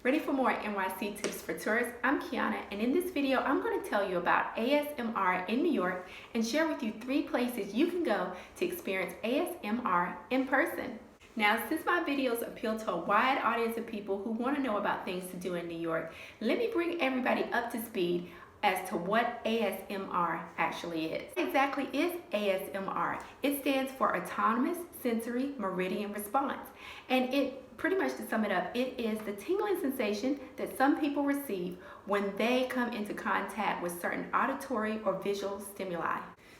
Ready for more NYC tips for tourists? I'm Qiana, and in this video I'm going to tell you about ASMR in New York and share with you 3 places you can go to experience ASMR in person. Now, since my videos appeal to a wide audience of people who want to know about things to do in New York, let me bring everybody up to speed as to what ASMR actually is. What exactly is ASMR? It stands for Autonomous Sensory Meridian Response, and pretty much to sum it up, it is the tingling sensation that some people receive when they come into contact with certain auditory or visual stimuli.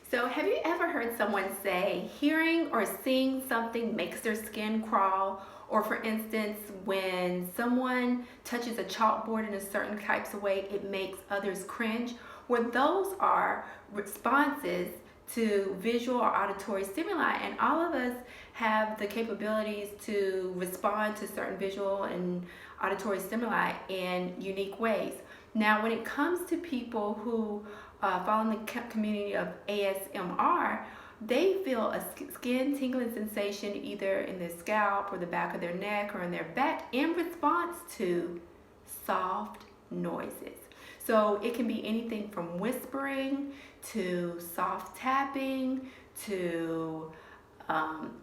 So have you ever heard someone say hearing or seeing something makes their skin crawl? Or for instance, when someone touches a chalkboard in a certain types of way, it makes others cringe? Well, those are responses to visual or auditory stimuli, and all of us have the capabilities to respond to certain visual and auditory stimuli in unique ways. Now, when it comes to people who fall in the community of ASMR, they feel a skin tingling sensation either in their scalp or the back of their neck or in their back in response to soft noises. So it can be anything from whispering to soft tapping to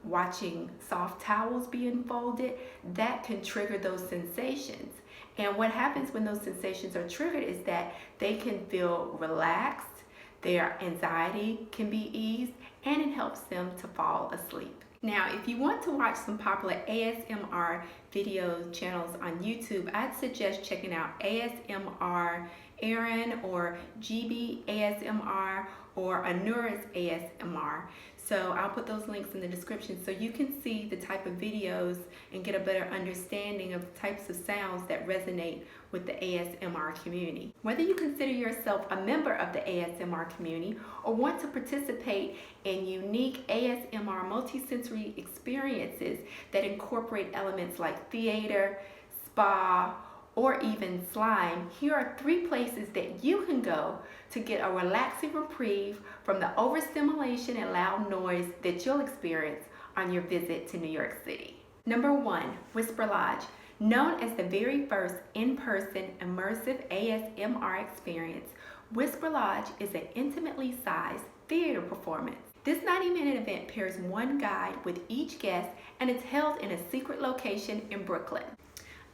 watching soft towels being folded. That can trigger those sensations. And what happens when those sensations are triggered is that they can feel relaxed, their anxiety can be eased, and it helps them to fall asleep. Now, if you want to watch some popular ASMR video channels on YouTube, I'd suggest checking out ASMR Aaron or GB ASMR or Anuris ASMR. So I'll put those links in the description so you can see the type of videos and get a better understanding of the types of sounds that resonate with the ASMR community. Whether you consider yourself a member of the ASMR community or want to participate in unique ASMR multisensory experiences that incorporate elements like theater, spa, or even slime, here are 3 places that you can go to get a relaxing reprieve from the overstimulation and loud noise that you'll experience on your visit to New York City. Number 1, Whisper Lodge. Known as the very first in-person immersive ASMR experience, Whisper Lodge is an intimately sized theater performance. This 90-minute event pairs one guide with each guest, and it's held in a secret location in Brooklyn.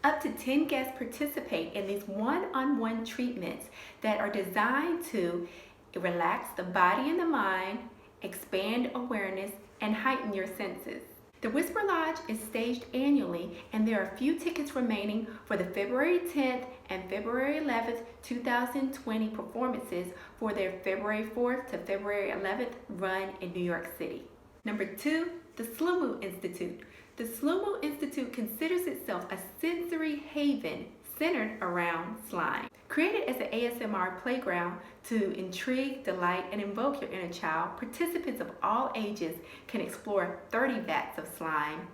Up to 10 guests participate in these one-on-one treatments that are designed to relax the body and the mind, expand awareness, and heighten your senses. The Whisper Lodge is staged annually, and there are few tickets remaining for the February 10th and February 11th, 2020 performances for their February 4th to February 11th run in New York City. Number 2, the Slumu Institute. The Slumu Institute considers itself a sensory haven centered around slime. Created as an ASMR playground to intrigue, delight, and invoke your inner child, participants of all ages can explore 30 vats of slime,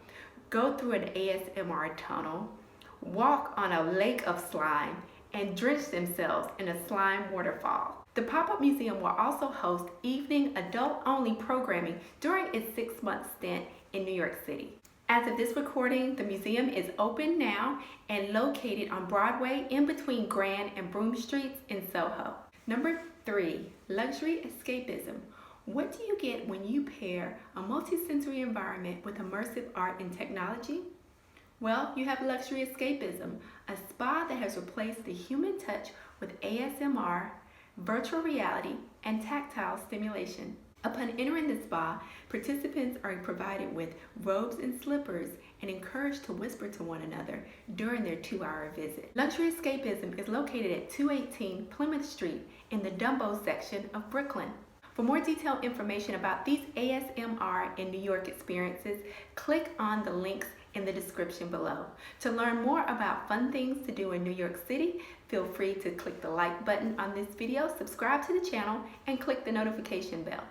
go through an ASMR tunnel, walk on a lake of slime, and drench themselves in a slime waterfall. The pop-up museum will also host evening adult-only programming during its 6-month stint in New York City. As of this recording, the museum is open now and located on Broadway in between Grand and Broome Streets in Soho. Number 3, luxury escapism. What do you get when you pair a multisensory environment with immersive art and technology? Well, you have luxury escapism, a spa that has replaced the human touch with ASMR, virtual reality, and tactile stimulation. Upon entering the spa, participants are provided with robes and slippers and encouraged to whisper to one another during their 2-hour visit. Luxury Escapism is located at 218 Plymouth Street in the Dumbo section of Brooklyn. For more detailed information about these ASMR in New York experiences, click on the links in the description below. To learn more about fun things to do in New York City, feel free to click the like button on this video, subscribe to the channel, and click the notification bell.